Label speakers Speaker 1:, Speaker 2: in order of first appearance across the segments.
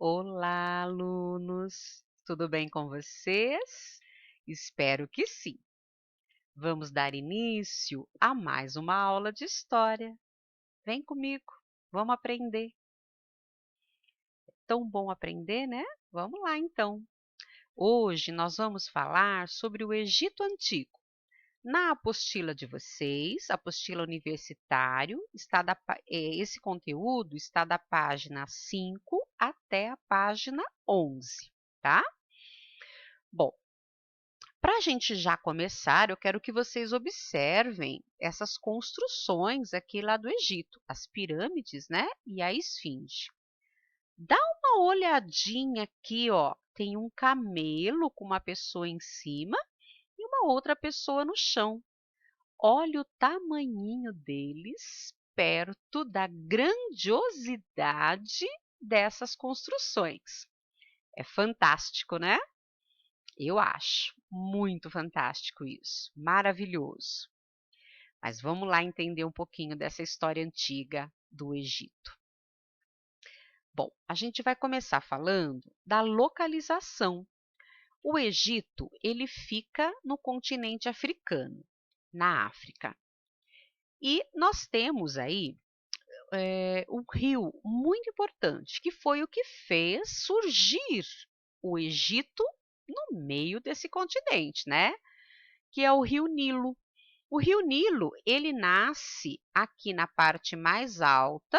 Speaker 1: Olá, alunos! Tudo bem com vocês? Espero que sim. Vamos dar início a mais uma aula de história. Vem comigo, vamos aprender. É tão bom aprender, né? Vamos lá, então. Hoje nós vamos falar sobre o Egito Antigo. Na apostila de vocês, apostila universitário, esse conteúdo está da página 5 até a página 11, tá? Bom, para a gente já começar, eu quero que vocês observem essas construções aqui lá do Egito, as pirâmides, né? E a esfinge. Dá uma olhadinha aqui, ó. Tem um camelo com uma pessoa em cima e uma outra pessoa no chão. Olha o tamanhinho deles perto da grandiosidade dessas construções. É fantástico, né? Eu acho muito fantástico isso, maravilhoso. Mas vamos lá entender um pouquinho dessa história antiga do Egito. Bom, a gente vai começar falando da localização. O Egito, ele fica no continente africano, na África. E nós temos aí um rio muito importante, que foi o que fez surgir o Egito no meio desse continente, né? Que é o Rio Nilo. O Rio Nilo, ele nasce aqui na parte mais alta.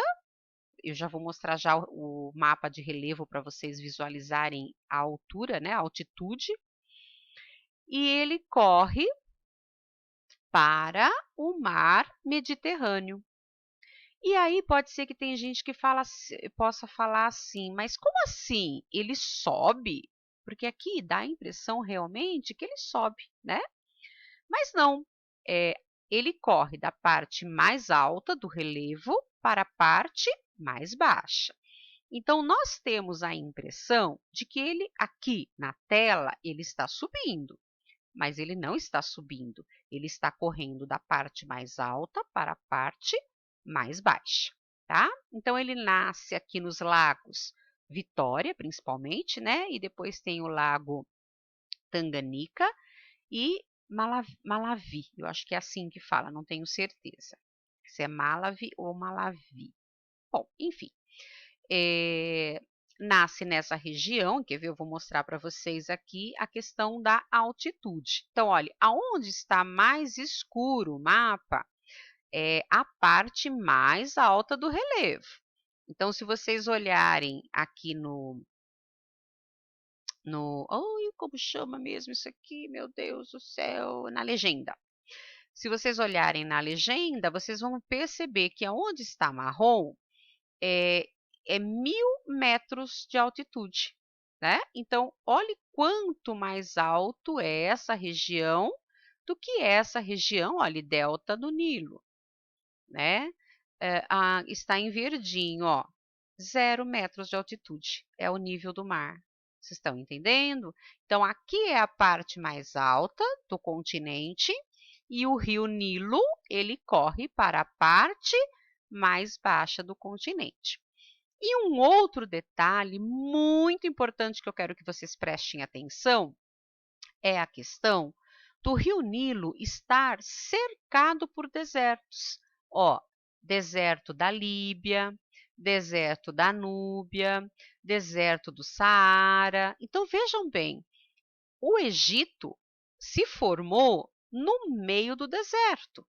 Speaker 1: Eu já vou mostrar já o mapa de relevo para vocês visualizarem a altura, né, a altitude. E ele corre para o mar Mediterrâneo. E aí pode ser que tem gente que possa falar assim, mas como assim? Ele sobe? Porque aqui dá a impressão realmente que ele sobe, né? Mas não, ele corre da parte mais alta do relevo para a parte mais baixa. Então, nós temos a impressão de que ele, aqui na tela, ele está subindo, mas ele não está subindo, ele está correndo da parte mais alta para a parte mais baixa, tá? Então, ele nasce aqui nos lagos Vitória, principalmente, né? E depois tem o lago Tanganica e Malawi, eu acho que é assim que fala, não tenho certeza se é Malawi ou Malawi. Bom, enfim, nasce nessa região, quer ver? Eu vou mostrar para vocês aqui a questão da altitude. Então, olha, aonde está mais escuro o mapa é a parte mais alta do relevo. Então, se vocês olharem aqui ai, como chama mesmo isso aqui? Meu Deus do céu, na legenda. Se vocês olharem na legenda, vocês vão perceber que aonde está marrom é 1.000 metros de altitude, né? Então, olhe quanto mais alto é essa região do que essa região, olha, delta do Nilo, né? Está em verdinho, ó, 0 metros de altitude, é o nível do mar. Vocês estão entendendo? Então, aqui é a parte mais alta do continente e o rio Nilo, ele corre para a parte mais baixa do continente. E um outro detalhe muito importante que eu quero que vocês prestem atenção é a questão do rio Nilo estar cercado por desertos. Ó, deserto da Líbia, deserto da Núbia, deserto do Saara. Então, vejam bem, o Egito se formou no meio do deserto.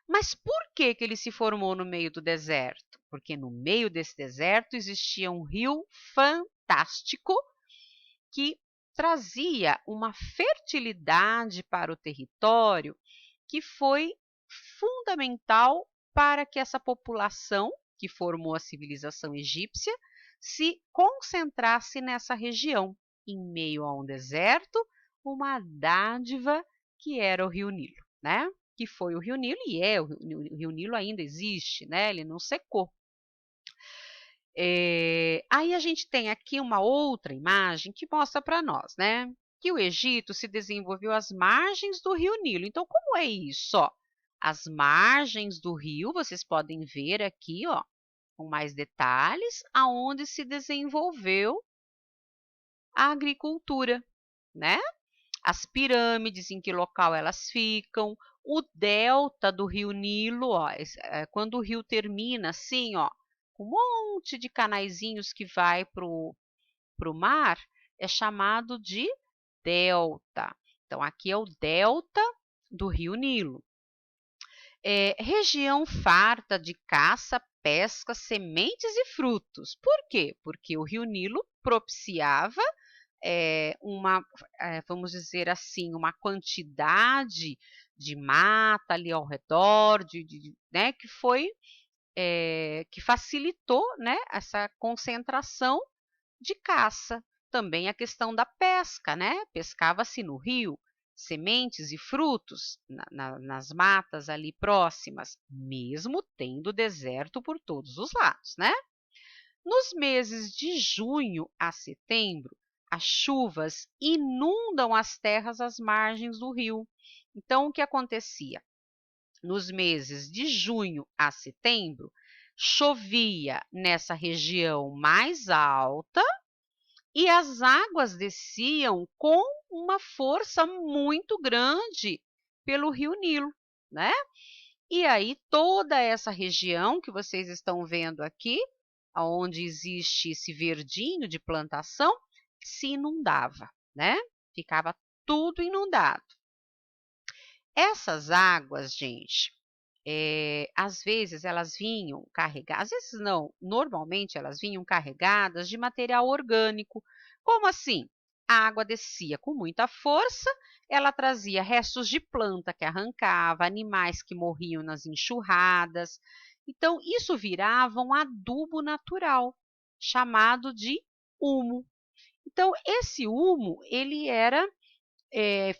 Speaker 1: Mas por que ele se formou no meio do deserto? Porque no meio desse deserto existia um rio fantástico que trazia uma fertilidade para o território que foi fundamental para que essa população que formou a civilização egípcia se concentrasse nessa região, em meio a um deserto, uma dádiva que era o Rio Nilo, né? Que foi o Rio Nilo e o Rio Nilo ainda existe, né? Ele não secou. Aí a gente tem aqui uma outra imagem que mostra para nós, né? Que o Egito se desenvolveu às margens do Rio Nilo. Então, como é isso? Ó, as margens do rio, vocês podem ver aqui, ó, com mais detalhes, aonde se desenvolveu a agricultura, né? As pirâmides, em que local elas ficam, o delta do rio Nilo, ó, quando o rio termina assim, ó, com um monte de canaizinhos que vai para o mar, é chamado de delta. Então, aqui é o delta do rio Nilo. Região farta de caça, pesca, sementes e frutos. Por quê? Porque o rio Nilo propiciava vamos dizer assim, uma quantidade de mata ali ao redor, né, que facilitou, né, essa concentração de caça. Também a questão da pesca, né? Pescava-se no rio, sementes e frutos nas matas ali próximas, mesmo tendo deserto por todos os lados, né? Nos meses de junho a setembro, as chuvas inundam as terras às margens do rio. Então, o que acontecia? Nos meses de junho a setembro, chovia nessa região mais alta e as águas desciam com uma força muito grande pelo rio Nilo, né? E aí toda essa região que vocês estão vendo aqui, onde existe esse verdinho de plantação, se inundava, né? Ficava tudo inundado. Essas águas, gente, às vezes elas vinham carregadas, às vezes não, normalmente elas vinham carregadas de material orgânico. Como assim? A água descia com muita força, ela trazia restos de planta que arrancava, animais que morriam nas enxurradas. Então, isso virava um adubo natural, chamado de humo. Então, esse humo,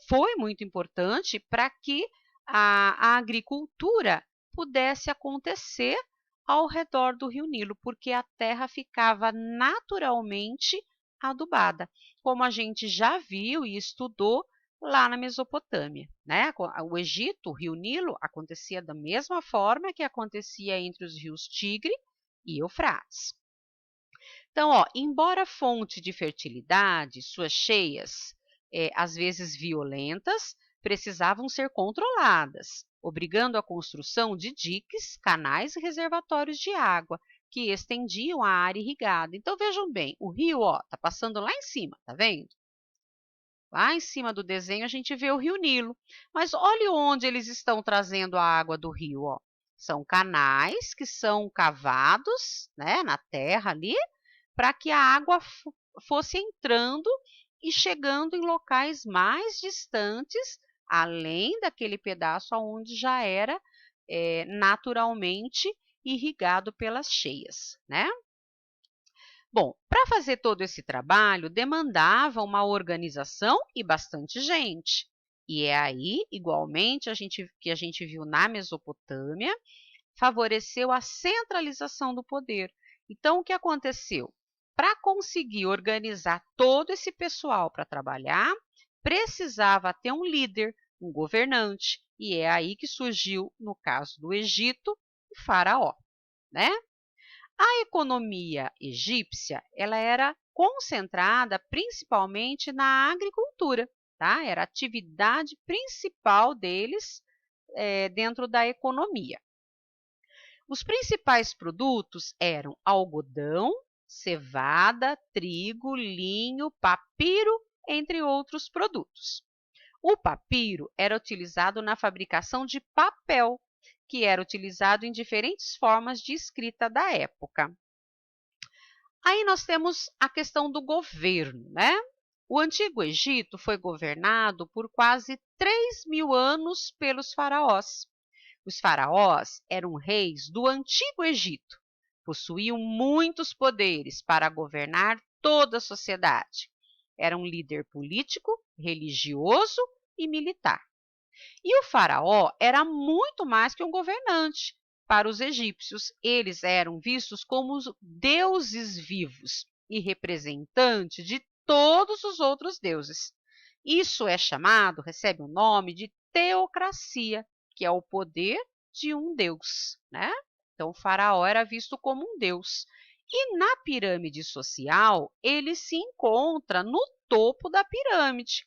Speaker 1: foi muito importante para que a agricultura pudesse acontecer ao redor do rio Nilo, porque a terra ficava naturalmente adubada, como a gente já viu e estudou lá na Mesopotâmia, né? O Egito, o rio Nilo, acontecia da mesma forma que acontecia entre os rios Tigre e Eufrates. Então, ó, embora fonte de fertilidade, suas cheias, às vezes violentas, precisavam ser controladas, obrigando a construção de diques, canais e reservatórios de água que estendiam a área irrigada. Então, vejam bem, o rio, ó, tá passando lá em cima, tá vendo? Lá em cima do desenho a gente vê o rio Nilo, mas olhe onde eles estão trazendo a água do rio, ó. São canais que são cavados, né, na terra ali, para que a água fosse entrando e chegando em locais mais distantes, além daquele pedaço onde já era naturalmente irrigado pelas cheias, né? Bom, para fazer todo esse trabalho, demandava uma organização e bastante gente. E é aí, igualmente, que a gente viu na Mesopotâmia, favoreceu a centralização do poder. Então, o que aconteceu? Para conseguir organizar todo esse pessoal para trabalhar, precisava ter um líder, um governante. E é aí que surgiu, no caso do Egito, o faraó, né? A economia egípcia, ela era concentrada principalmente na agricultura, tá? Era a atividade principal deles dentro da economia. Os principais produtos eram algodão, cevada, trigo, linho, papiro, entre outros produtos. O papiro era utilizado na fabricação de papel, que era utilizado em diferentes formas de escrita da época. Aí nós temos a questão do governo, né? O Antigo Egito foi governado por quase 3.000 anos pelos faraós. Os faraós eram reis do Antigo Egito, possuíam muitos poderes para governar toda a sociedade. Era um líder político, religioso e militar. E o faraó era muito mais que um governante. Para os egípcios, eles eram vistos como os deuses vivos e representantes de todos os outros deuses. Isso é chamado, recebe o nome de teocracia, que é o poder de um deus, né? Então, o faraó era visto como um deus. E na pirâmide social, ele se encontra no topo da pirâmide.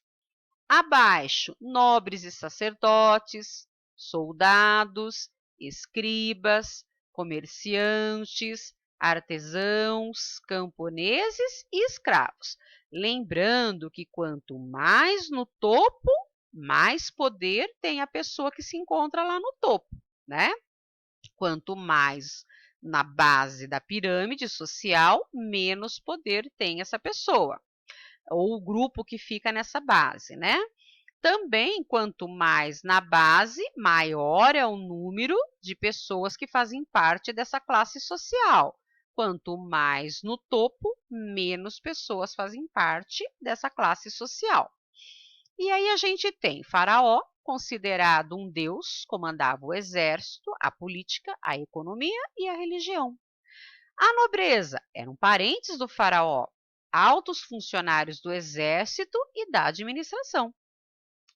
Speaker 1: Abaixo, nobres e sacerdotes, soldados, escribas, comerciantes, artesãos, camponeses e escravos. Lembrando que quanto mais no topo, mais poder tem a pessoa que se encontra lá no topo, né? Quanto mais na base da pirâmide social, menos poder tem essa pessoa, ou o grupo que fica nessa base, né? Também, quanto mais na base, maior é o número de pessoas que fazem parte dessa classe social. Quanto mais no topo, menos pessoas fazem parte dessa classe social. E aí a gente tem Faraó, considerado um deus, comandava o exército, a política, a economia e a religião. A nobreza eram parentes do faraó, altos funcionários do exército e da administração.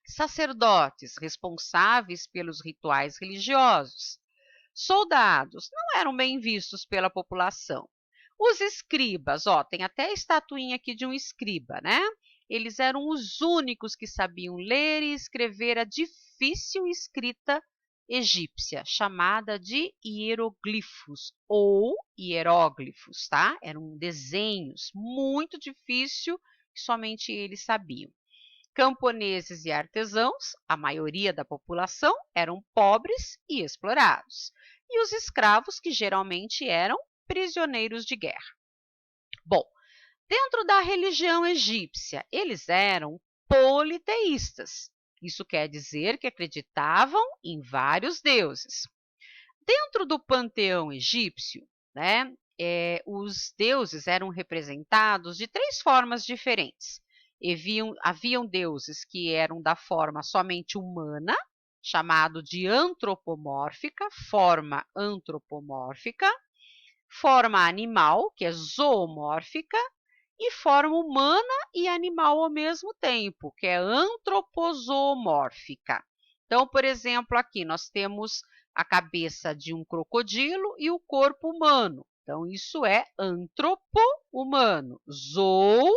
Speaker 1: Sacerdotes responsáveis pelos rituais religiosos. Soldados não eram bem vistos pela população. Os escribas, tem até a estatuinha aqui de um escriba, né? Eles eram os únicos que sabiam ler e escrever a difícil escrita egípcia, chamada de hieroglifos ou hieróglifos, tá? Eram desenhos muito difíceis que somente eles sabiam. Camponeses e artesãos, a maioria da população, eram pobres e explorados. E os escravos, que geralmente eram prisioneiros de guerra. Bom, dentro da religião egípcia, eles eram politeístas. Isso quer dizer que acreditavam em vários deuses. Dentro do panteão egípcio, né, os deuses eram representados de 3 formas diferentes. Haviam deuses que eram da forma somente humana, chamado de antropomórfica, forma antropomórfica, forma animal, que é zoomórfica, e forma humana e animal ao mesmo tempo, que é antropozoomórfica. Então, por exemplo, aqui nós temos a cabeça de um crocodilo e o corpo humano. Então, isso é antropo-humano. Zoo,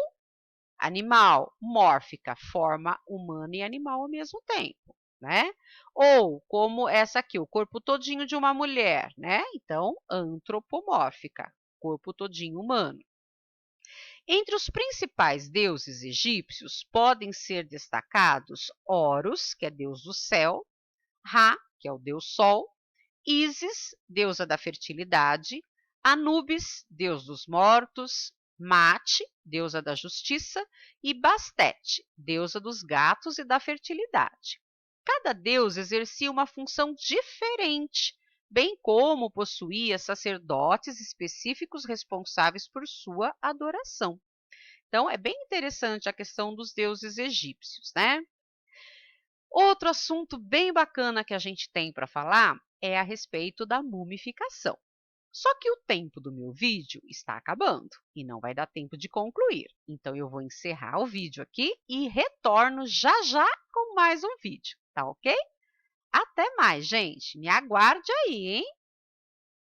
Speaker 1: animal, mórfica, forma humana e animal ao mesmo tempo, né? Ou, como essa aqui, o corpo todinho de uma mulher, né? Então, antropomórfica, corpo todinho humano. Entre os principais deuses egípcios podem ser destacados Horus, que é deus do céu, Ra, que é o deus sol, Ísis, deusa da fertilidade, Anubis, deus dos mortos, Mate, deusa da justiça, e Bastet, deusa dos gatos e da fertilidade. Cada deus exercia uma função diferente, bem como possuía sacerdotes específicos responsáveis por sua adoração. Então, é bem interessante a questão dos deuses egípcios, né? Outro assunto bem bacana que a gente tem para falar é a respeito da mumificação. Só que o tempo do meu vídeo está acabando e não vai dar tempo de concluir. Então, eu vou encerrar o vídeo aqui e retorno já já com mais um vídeo, tá ok? Até mais, gente! Me aguarde aí, hein?